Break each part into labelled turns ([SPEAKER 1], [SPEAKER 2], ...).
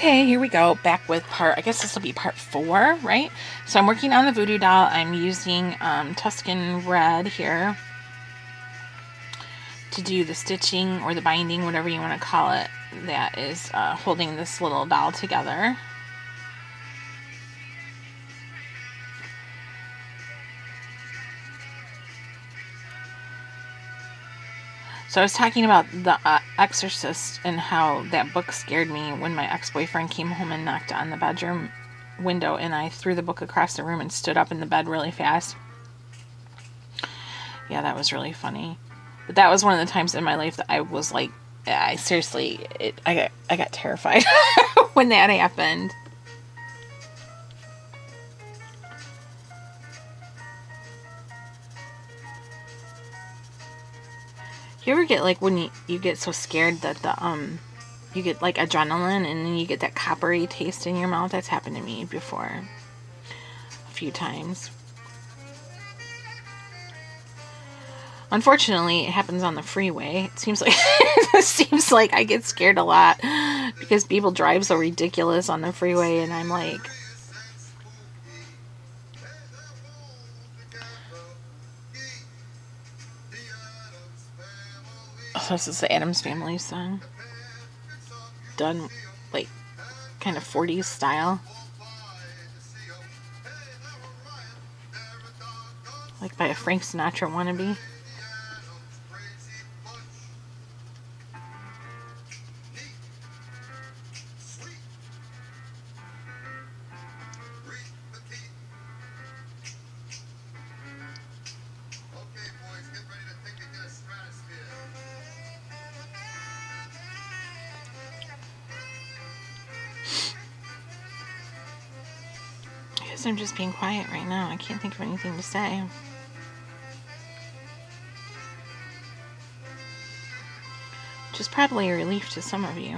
[SPEAKER 1] Okay, here we go. Back with I guess this will be part 4, right? So I'm working on the voodoo doll. I'm using Tuscan Red here to do the stitching or the binding, whatever you want to call it, that is holding this little doll together. So I was talking about The Exorcist and how that book scared me when my ex-boyfriend came home and knocked on the bedroom window, and I threw the book across the room and stood up in the bed really fast. Yeah, that was really funny. But that was one of the times in my life that I was like, I got terrified when that happened. You ever get like when you get so scared that you get like adrenaline and then you get that coppery taste in your mouth? That's happened to me before a few times. Unfortunately, it happens on the freeway. It seems like I get scared a lot because people drive so ridiculous on the freeway, and I'm like, so this is the Addams Family song, done like kind of 40s style, like by a Frank Sinatra wannabe. I'm just being quiet right now. I can't think of anything to say. Which is probably a relief to some of you.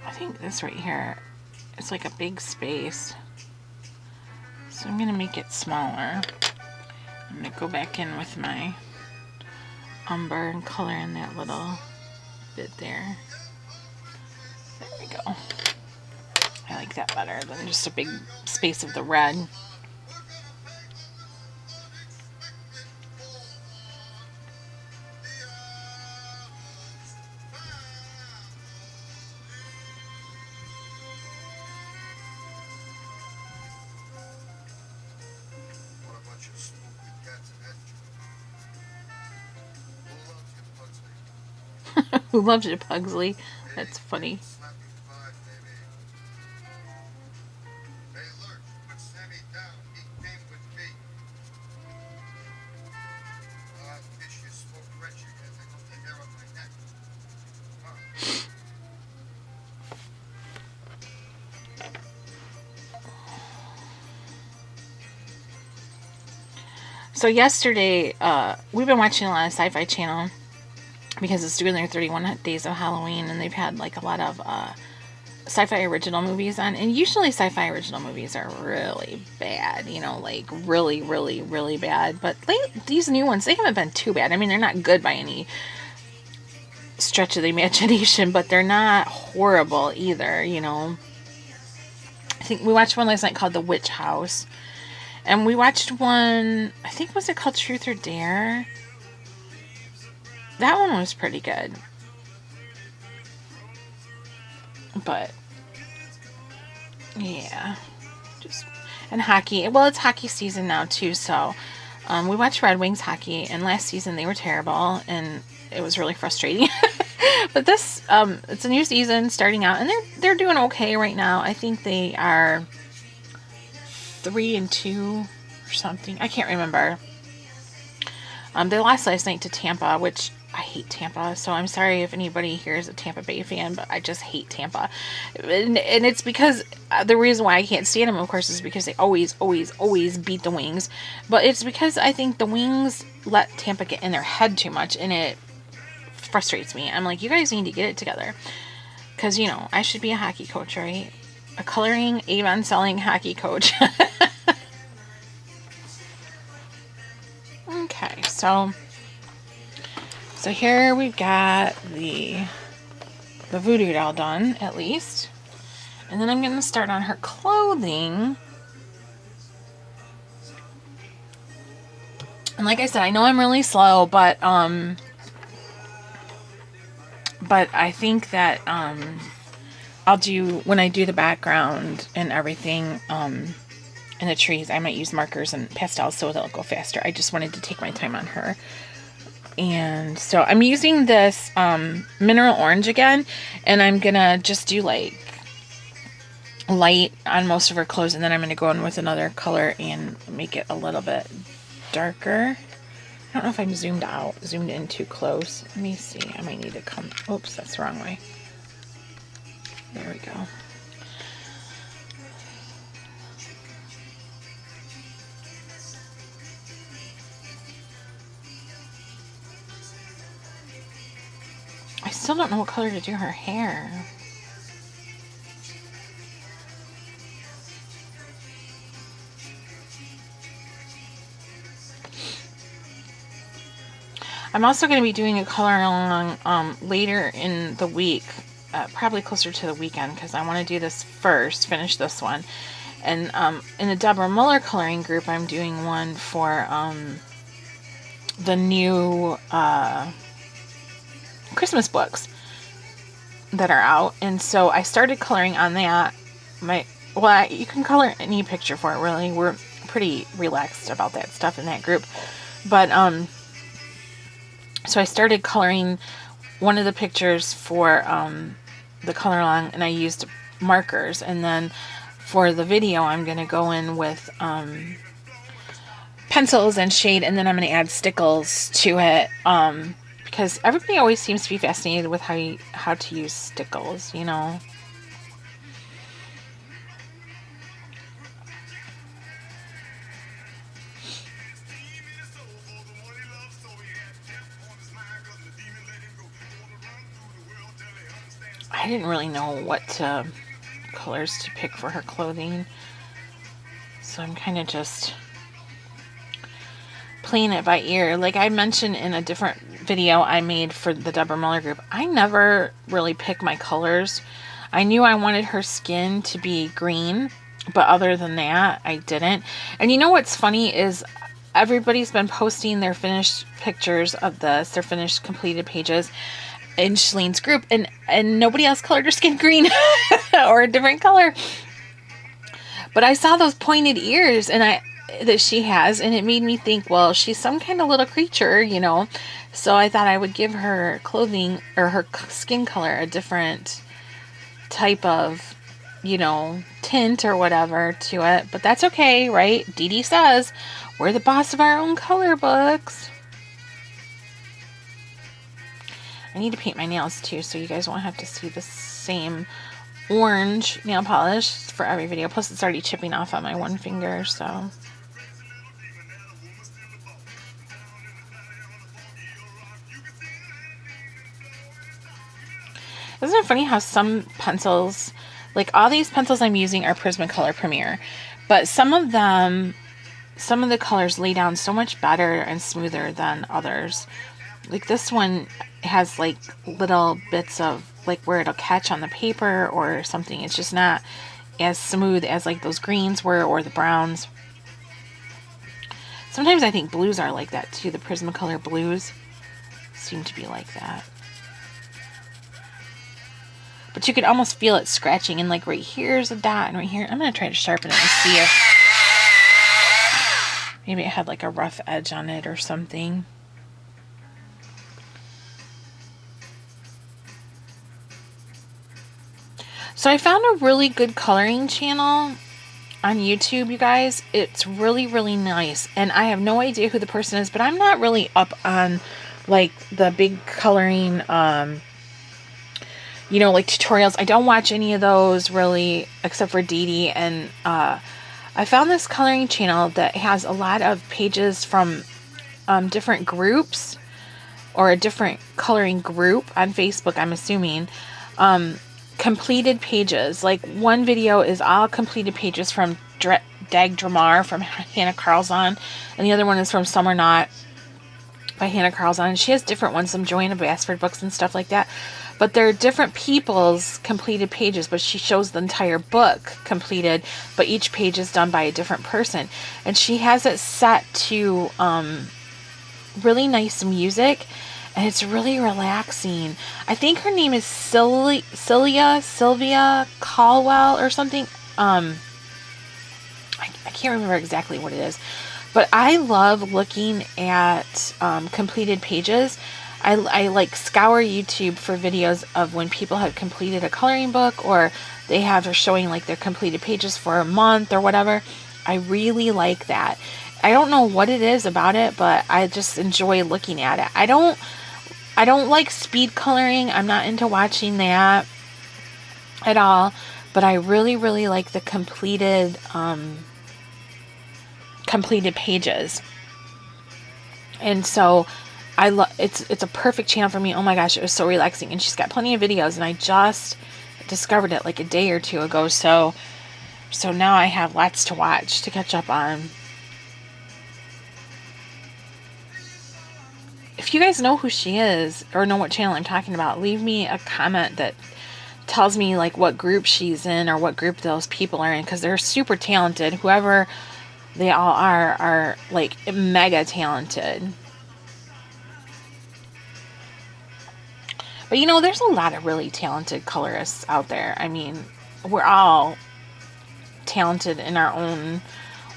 [SPEAKER 1] I think this right here, it's like a big space. So I'm going to make it smaller. I'm going to go back in with my umber and color in that little bit there. There we go. I like that better than just a big space of the red. Who loves you, Pugsley? That's funny. So yesterday, we've been watching a lot of Sci-Fi Channel because it's doing their 31 days of Halloween, and they've had like a lot of sci-fi original movies on, and usually sci-fi original movies are really bad, you know, like really, really, really bad. But these new ones, they haven't been too bad. I mean, they're not good by any stretch of the imagination, but they're not horrible either, you know. I think we watched one last night called The Witch House. And we watched one, I think, was it called Truth or Dare? That one was pretty good. But, yeah. And hockey. Well, it's hockey season now, too, so we watched Red Wings hockey, and last season they were terrible, and it was really frustrating. But this, it's a new season starting out, and they're doing okay right now. I think they are 3-2 or something. I can't remember. They lost last night to Tampa, which I hate Tampa, so I'm sorry if anybody here is a Tampa Bay fan, but I just hate Tampa. And it's because the reason why I can't stand them, of course, is because they always beat the Wings. But it's because I think the Wings let Tampa get in their head too much, and it frustrates me. I'm like, you guys need to get it together. Because, you know, I should be a hockey coach, right? A coloring, Avon selling hockey coach. Okay, so here we've got the voodoo doll done, at least. And then I'm going to start on her clothing. And like I said, I know I'm really slow, but I think that I'll do, when I do the background and everything, and the trees, I might use markers and pastels so they'll go faster. I just wanted to take my time on her. And so I'm using this mineral orange again, and I'm gonna just do like light on most of her clothes, and then I'm gonna go in with another color and make it a little bit darker. I don't know if I'm zoomed in too close. Let me see. I might need to come. Oops, that's the wrong way. There we go. I still don't know what color to do her hair. I'm also going to be doing a color along later in the week, probably closer to the weekend, because I want to do this first, finish this one. And in the Deborah Muller coloring group, I'm doing one for the new Christmas books that are out, and so I started coloring on that. You can color any picture for it, really. We're pretty relaxed about that stuff in that group, but so I started coloring one of the pictures for the color along, and I used markers, and then for the video I'm going to go in with pencils and shade, and then I'm going to add stickles to it, because everybody always seems to be fascinated with how to use stickles, you know. I didn't really know what colors to pick for her clothing, so I'm kind of just playing it by ear. Like I mentioned in a different video I made for the Deborah Muller group, I never really pick my colors. I knew I wanted her skin to be green, but other than that, I didn't. And you know what's funny is everybody's been posting their finished pictures of this, their finished completed pages in Shalene's group, and nobody else colored her skin green or a different color. But I saw those pointed ears that she has, and it made me think, well, she's some kind of little creature, you know. So I thought I would give her clothing or her skin color a different type of, you know, tint or whatever to it. But that's okay, right? Dee Dee says we're the boss of our own color books. I need to paint my nails too, so you guys won't have to see the same orange nail polish for every video. Plus, it's already chipping off on my one finger, so. Isn't it funny how some pencils, like all these pencils I'm using are Prismacolor Premier, but some of the colors lay down so much better and smoother than others. Like this one has like little bits of like where it'll catch on the paper or something. It's just not as smooth as like those greens were or the browns. Sometimes I think blues are like that too. The Prismacolor blues seem to be like that. But you could almost feel it scratching, and like right here's a dot and right here. I'm going to try to sharpen it and see if maybe it had like a rough edge on it or something. So I found a really good coloring channel on YouTube, you guys. It's really, really nice. And I have no idea who the person is, but I'm not really up on like the big coloring, you know, like tutorials. I don't watch any of those really, except for Dee Dee. And I found this coloring channel that has a lot of pages from different groups, or a different coloring group on Facebook, I'm assuming. Completed pages. Like one video is all completed pages from Dag Dramar from Hannah Carlson, and the other one is from Summer Knott. by Hannah Carlson. And she has different ones, some Joanna Basford books and stuff like that. But they're different people's completed pages, but she shows the entire book completed, but each page is done by a different person. And she has it set to really nice music, and it's really relaxing. I think her name is Sylvia Caldwell or something. I can't remember exactly what it is. But I love looking at completed pages. I like scour YouTube for videos of when people have completed a coloring book, or they have are showing like their completed pages for a month or whatever. I really like that. I don't know what it is about it, but I just enjoy looking at it. I don't like speed coloring. I'm not into watching that at all, but I really, really like the completed pages. And so I love it's a perfect channel for me. Oh my gosh, it was so relaxing. And she's got plenty of videos, and I just discovered it like a day or two ago. So now I have lots to watch to catch up on. If you guys know who she is or know what channel I'm talking about, leave me a comment that tells me like what group she's in or what group those people are in, because they're super talented. Whoever they all are like mega talented. But there's a lot of really talented colorists out there. I mean, we're all talented in our own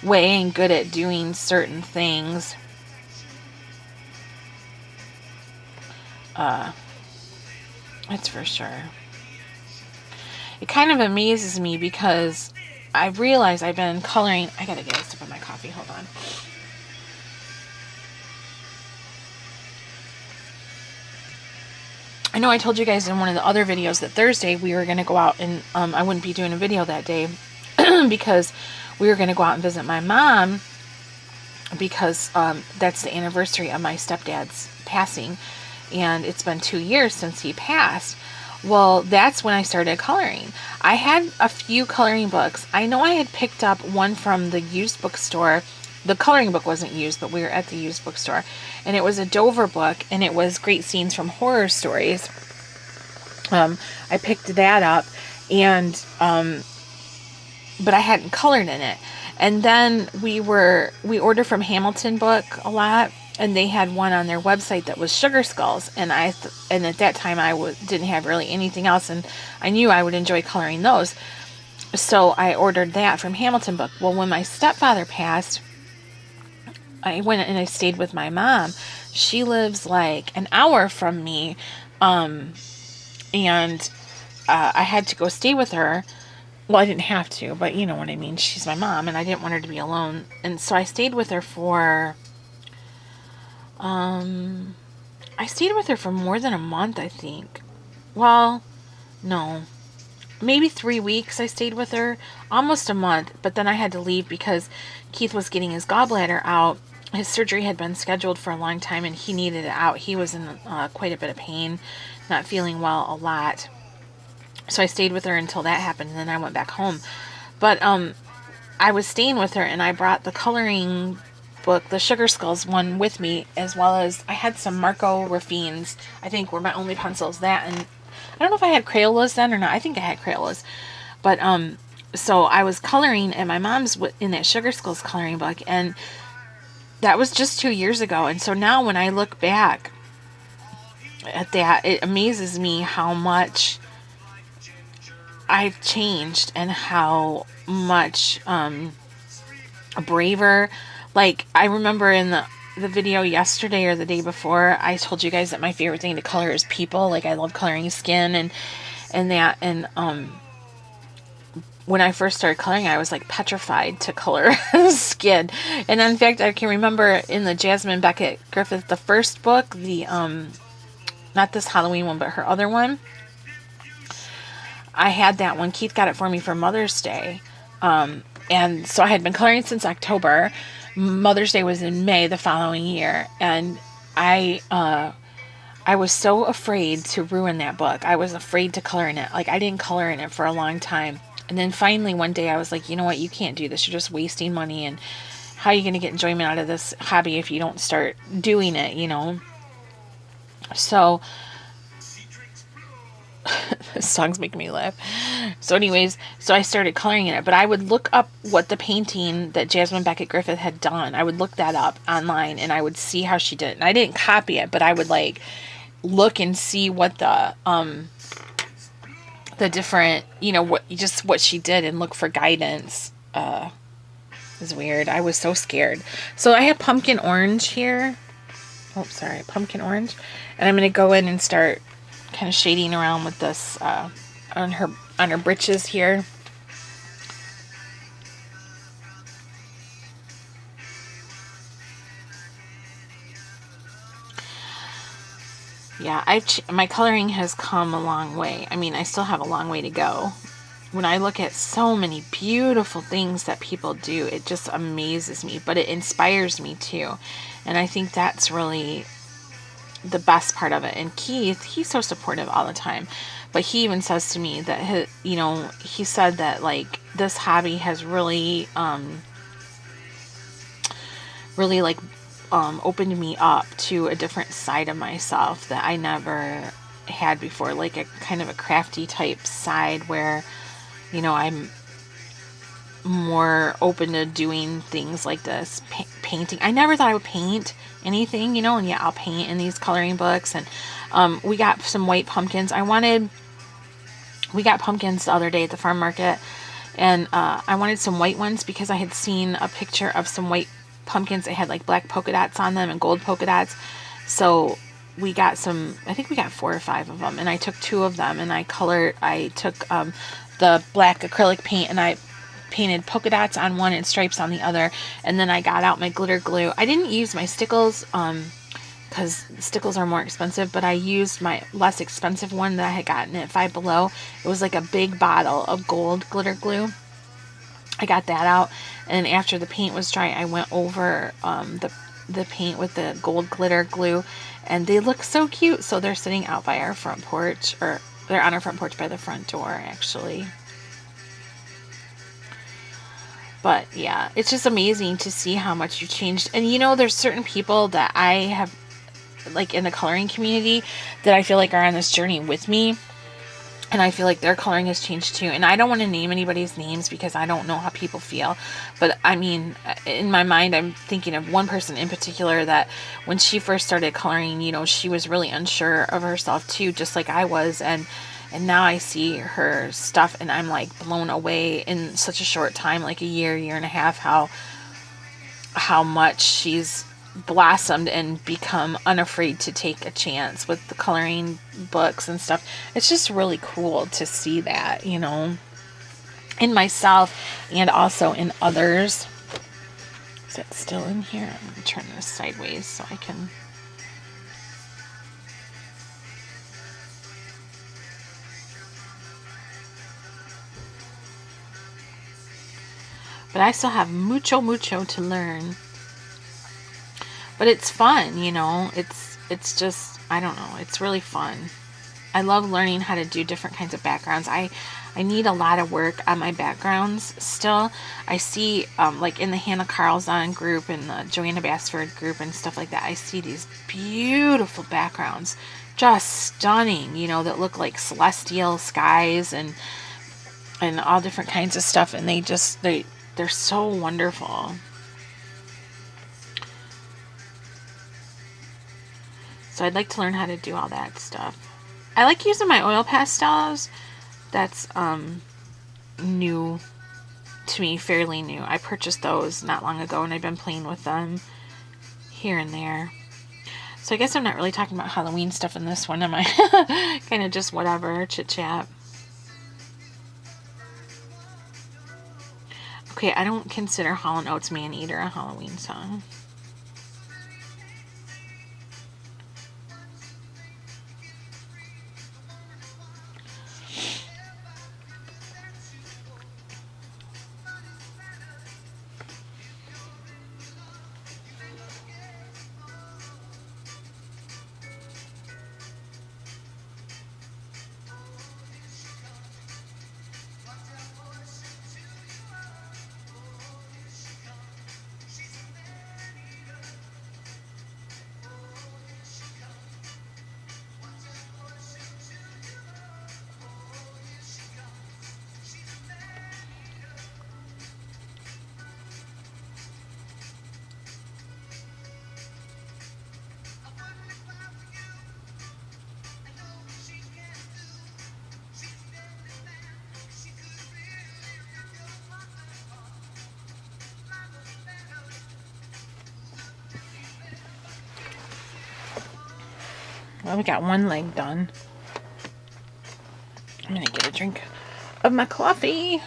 [SPEAKER 1] way and good at doing certain things. That's for sure. It kind of amazes me because I've realized I've been coloring. I gotta get a sip of my coffee. Hold on. I know I told you guys in one of the other videos that Thursday we were going to go out and I wouldn't be doing a video that day because we were going to go out and visit my mom because that's the anniversary of my stepdad's passing, and it's been 2 years since he passed. Well, that's when I started coloring. I had a few coloring books. I know I had picked up one from the used bookstore. The coloring book wasn't used, but we were at the used bookstore. And it was a Dover book, and it was Great Scenes from Horror Stories. I picked that up, and but I hadn't colored in it. And then we ordered from Hamilton Book a lot, and they had one on their website that was Sugar Skulls, and and at that time I didn't have really anything else, and I knew I would enjoy coloring those. So I ordered that from Hamilton Book. Well, when my stepfather passed, I went and I stayed with my mom. She lives like an hour from me, and I had to go stay with her. Well, I didn't have to, but you know what I mean. She's my mom, and I didn't want her to be alone. And so I stayed with her for, more than a month, I think. Well, no, maybe 3 weeks I stayed with her, almost a month. But then I had to leave because Keith was getting his gallbladder out. His surgery had been scheduled for a long time, and he needed it out. He was in quite a bit of pain, not feeling well a lot. So I stayed with her until that happened, and then I went back home. But I was staying with her, and I brought the coloring book, the Sugar Skulls one, with me, as well as I had some Marco Raffines, I think were my only pencils. That, and I don't know if I had Crayolas then or not. I think I had Crayolas. But so I was coloring at my mom's in that Sugar Skulls coloring book, and that was just 2 years ago. And so now when I look back at that, it amazes me how much I've changed and how much braver. Like, I remember in the video yesterday or the day before, I told you guys that my favorite thing to color is people. Like, I love coloring skin and that. And when I first started coloring, I was like petrified to color skin. And in fact, I can remember in the Jasmine Beckett Griffith, the first book, the not this Halloween one, but her other one, I had that one. Keith got it for me for Mother's Day. And so I had been coloring since October. Mother's Day was in May the following year. And I was so afraid to ruin that book. I was afraid to color in it. Like, I didn't color in it for a long time. And then finally one day I was like, you know what? You can't do this. You're just wasting money. how are you going to get enjoyment out of this hobby if you don't start doing it, you know? So, this song's making me laugh. So anyways, so I started coloring in it, but I would look up what the painting that Jasmine Beckett Griffith had done. I would look that up online and I would see how she did it. And I didn't copy it, but I would like look and see what the different, you know, what she did and look for guidance. It was weird. I was so scared. So I have pumpkin orange here. Oh, sorry, pumpkin orange. And I'm going to go in and start kind of shading around with this on her britches here. Yeah, my coloring has come a long way. I mean, I still have a long way to go. When I look at so many beautiful things that people do, it just amazes me, but it inspires me too. And I think that's really the best part of it. And Keith, he's so supportive all the time, but he even says to me that he said that like this hobby has really like opened me up to a different side of myself that I never had before, like a kind of a crafty type side where, you know, I'm more open to doing things like this, painting. I never thought I would paint anything, you know, and yeah, I'll paint in these coloring books. And we got some white pumpkins. We got pumpkins the other day at the farm market, and I wanted some white ones because I had seen a picture of some white pumpkins that had like black polka dots on them and gold polka dots. So we got some, I think we got 4 or 5 of them, and I took 2 of them and I took the black acrylic paint and I painted polka dots on one and stripes on the other, and then I got out my glitter glue. I didn't use my stickles because stickles are more expensive, but I used my less expensive one that I had gotten at Five Below. It was like a big bottle of gold glitter glue. I got that out, and after the paint was dry, I went over the paint with the gold glitter glue, and they look so cute. So they're sitting out by our front porch, or they're on our front porch by the front door, actually. But yeah, it's just amazing to see how much you've changed. And you know, there's certain people that I have, like in the coloring community, that I feel like are on this journey with me. And I feel like their coloring has changed too. And I don't want to name anybody's names because I don't know how people feel. But I mean, in my mind, I'm thinking of one person in particular that when she first started coloring, you know, she was really unsure of herself too, just like I was. And now I see her stuff and I'm like blown away in such a short time, like a year and a half, how much she's blossomed and become unafraid to take a chance with the coloring books and stuff. It's just really cool to see that, you know, in myself and also in others. Is that still in here? I'm going to turn this sideways so I can... But I still have mucho to learn. But it's fun, you know. It's just, I don't know, it's really fun. I love learning how to do different kinds of backgrounds. I need a lot of work on my backgrounds still. I see, like in the Hannah Carlson group and the Joanna Bassford group and stuff like that, I see these beautiful backgrounds, just stunning, you know, that look like celestial skies and all different kinds of stuff. And they're so wonderful. So I'd like to learn how to do all that stuff. I like using my oil pastels. That's new to me, fairly new. I purchased those not long ago and I've been playing with them here and there. So I guess I'm not really talking about Halloween stuff in this one, am I? Kind of just whatever, chit chat. Okay, I don't consider Hall & Oates Man Eater a Halloween song. Well, we got one leg done. I'm gonna get a drink of my coffee.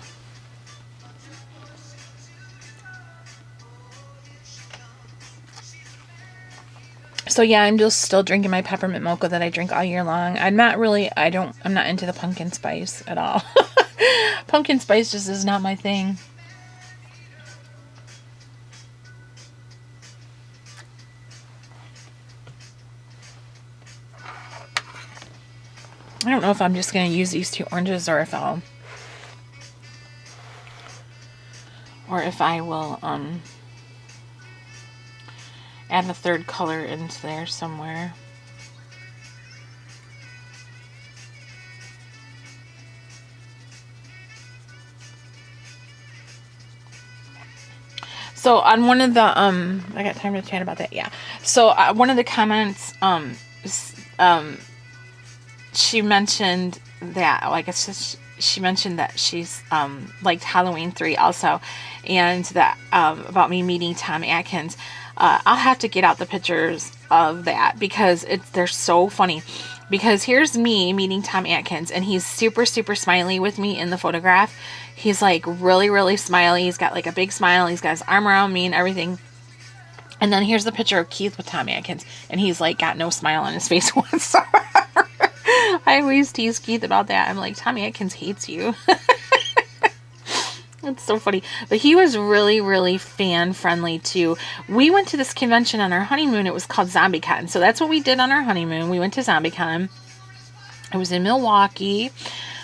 [SPEAKER 1] So yeah, I'm just still drinking my peppermint mocha that I drink all year long. I'm not into the pumpkin spice at all. Pumpkin spice just is not my thing. I don't know if I'm just going to use these 2 oranges or if I will add a 3rd color into there somewhere. So on one of the I got time to chat about that. Yeah. So one of the comments she mentioned that, like, it's just, she mentioned that she's liked Halloween 3 also, and that about me meeting Tom Atkins. I'll have to get out the pictures of that because they're so funny. Because here's me meeting Tom Atkins, and he's super, super smiley with me in the photograph. He's like really, really smiley. He's got like a big smile. He's got his arm around me and everything. And then here's the picture of Keith with Tom Atkins, and he's like got no smile on his face whatsoever. I always tease Keith about that. I'm like, Tom Atkins hates you. It's so funny. But he was really, really fan friendly too. We went to this convention on our honeymoon. It was called ZombieCon. So that's what we did on our honeymoon. We went to ZombieCon. It was in Milwaukee.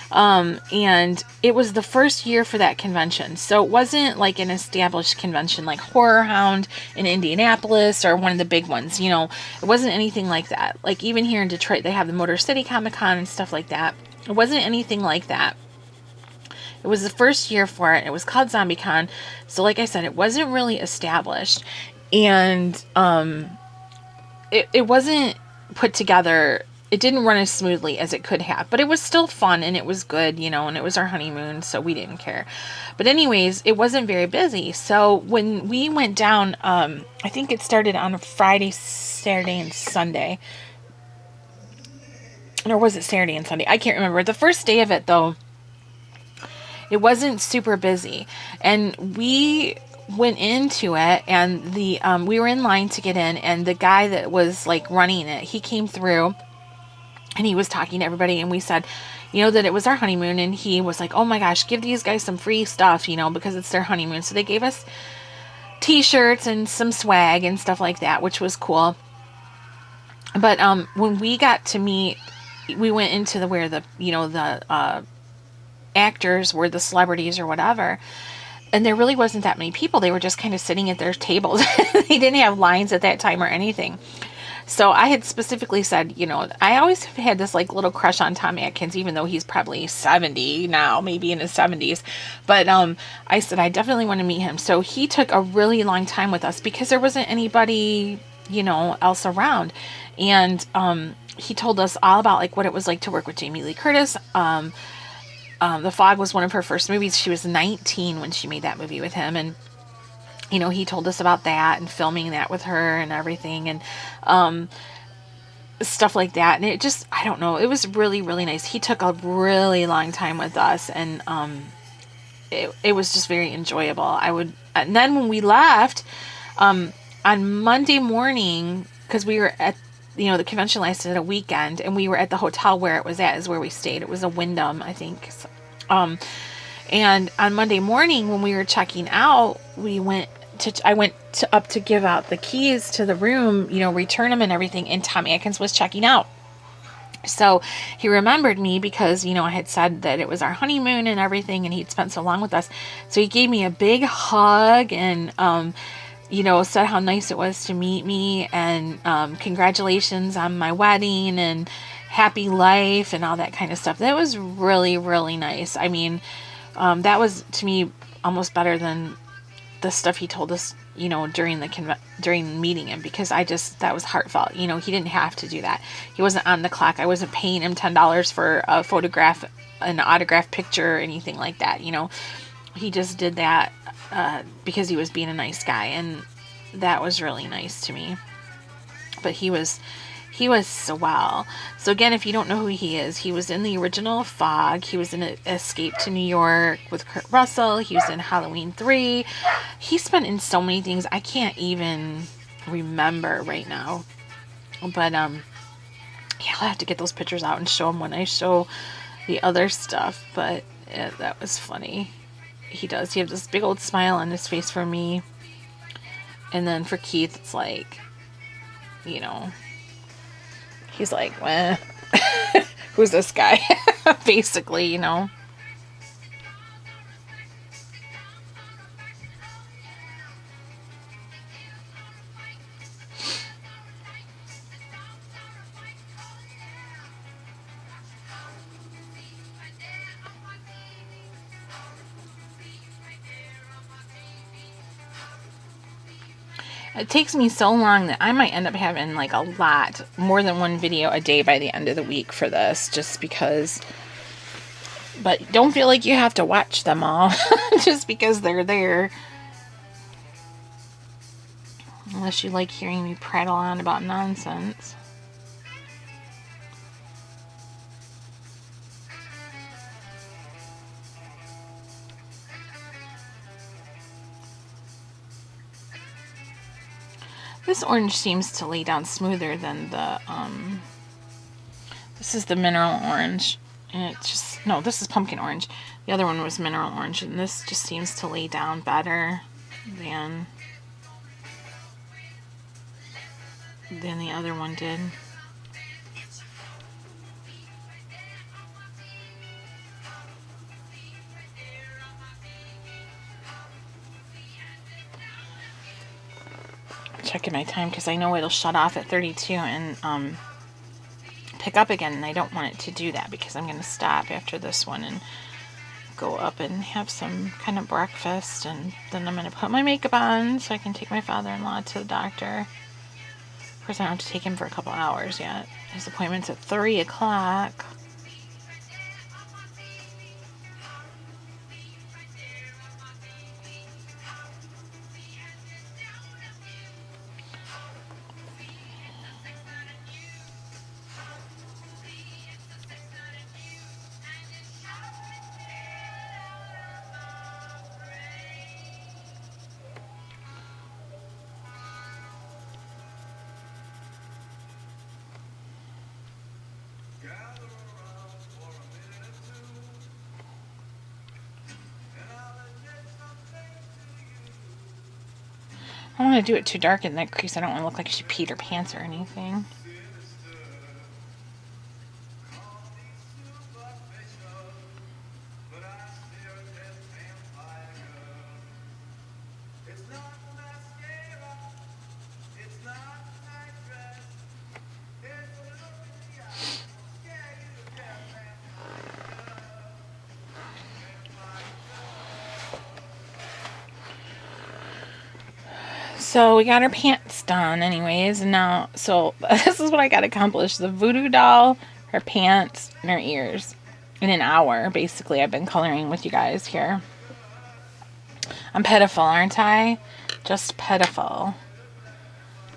[SPEAKER 1] And it was the first year for that convention. So it wasn't like an established convention like Horror Hound in Indianapolis or one of the big ones. You know, it wasn't anything like that. Like even here in Detroit, they have the Motor City Comic Con and stuff like that. It wasn't anything like that. It was the first year for it. It was called ZombieCon. So like I said, it wasn't really established. And it wasn't put together. It didn't run as smoothly as it could have. But it was still fun and it was good, you know, and it was our honeymoon, so we didn't care. But anyways, it wasn't very busy. So when we went down, I think it started on a Friday, Saturday, and Sunday. Or was it Saturday and Sunday? I can't remember. The first day of it, though, it wasn't super busy, and we went into it, and we were in line to get in, and the guy that was like running it, he came through, and he was talking to everybody, and we said, you know, that it was our honeymoon, and he was like, oh my gosh, give these guys some free stuff, you know, because it's their honeymoon. So they gave us t-shirts and some swag and stuff like that, which was cool. But when we got to meet, we went into where the actors were, the celebrities or whatever, and there really wasn't that many people. They were just kind of sitting at their tables. They didn't have lines at that time or anything. So I had specifically said, you know, I always have had this like little crush on Tom Atkins, even though he's probably 70 now, maybe in his 70s. But I said I definitely want to meet him. So he took a really long time with us because there wasn't anybody, you know, else around. And he told us all about like what it was like to work with Jamie Lee Curtis. The Fog was one of her first movies. She was 19 when she made that movie with him. And, you know, he told us about that and filming that with her and everything and stuff like that. And it just, I don't know, it was really, really nice. He took a really long time with us, and it was just very enjoyable. And then when we left, on Monday morning, because we were at, you know, the convention lasted a weekend, and we were at the hotel where it was at, is where we stayed. It was a Wyndham, I think. And on Monday morning when we were checking out, I went up to give out the keys to the room, you know, return them and everything, and Tom Atkins was checking out. So he remembered me because, you know, I had said that it was our honeymoon and everything, and he'd spent so long with us. So he gave me a big hug and, you know, said how nice it was to meet me, and congratulations on my wedding and happy life and all that kind of stuff. That was really, really nice. I mean, that was to me almost better than the stuff he told us, you know, during meeting him, because that was heartfelt. You know, he didn't have to do that. He wasn't on the clock. I wasn't paying him $10 for a photograph, an autograph picture or anything like that. You know, he just did that because he was being a nice guy, and that was really nice to me. But he was He was swell. So again, if you don't know who he is, he was in the original Fog. He was in Escape to New York with Kurt Russell. He was in Halloween 3. He's been in so many things I can't even remember right now. But yeah, I'll have to get those pictures out and show them when I show the other stuff. But yeah, that was funny. He does. He has this big old smile on his face for me. And then for Keith, it's like, you know, he's like, well, who's this guy? Basically, you know. It takes me so long that I might end up having like a lot, more than one video a day by the end of the week for this, just because. But don't feel like you have to watch them all just because they're there. Unless you like hearing me prattle on about nonsense. This orange seems to lay down smoother than the, this is the mineral orange. And it just, no, this is pumpkin orange. The other one was mineral orange. And this just seems to lay down better than the other one did. Checking my time because I know it'll shut off at 32 and pick up again, and I don't want it to do that because I'm going to stop after this one and go up and have some kind of breakfast, and then I'm going to put my makeup on so I can take my father-in-law to the doctor. Of course, I don't have to take him for a couple hours yet. His appointment's at 3 o'clock. I don't want to do it too dark in that crease. I don't want to look like she peed her pants or anything. So we got our pants done anyways, and now, so this is what I got accomplished. The voodoo doll, her pants, and her ears. In an hour, basically, I've been coloring with you guys here. I'm pitiful, aren't I? Just pitiful.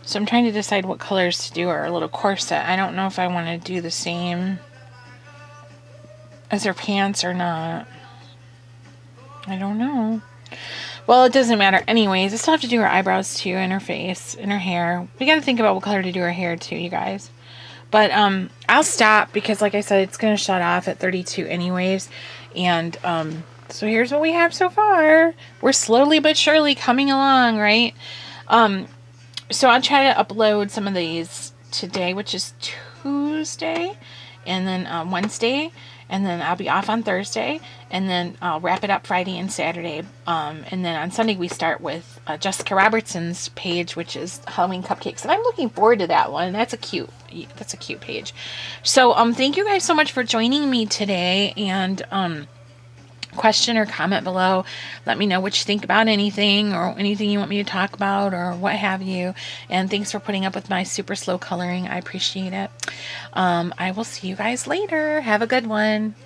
[SPEAKER 1] So I'm trying to decide what colors to do, or a little corset. I don't know if I want to do the same as her pants or not. I don't know. Well, it doesn't matter. Anyways, I still have to do her eyebrows too, and her face, and her hair. We got to think about what color to do her hair too, you guys. But I'll stop because, like I said, it's going to shut off at 32 anyways. And so here's what we have so far. We're slowly but surely coming along, right? So I'll try to upload some of these today, which is Tuesday, and then Wednesday. And then I'll be off on Thursday, and then I'll wrap it up Friday and Saturday. And then on Sunday we start with Jessica Robertson's page, which is Halloween Cupcakes, and I'm looking forward to that one. That's a cute page. So thank you guys so much for joining me today, and question or comment below. Let me know what you think about anything, or anything you want me to talk about, or what have you. And thanks for putting up with my super slow coloring. I appreciate it. I will see you guys later. Have a good one.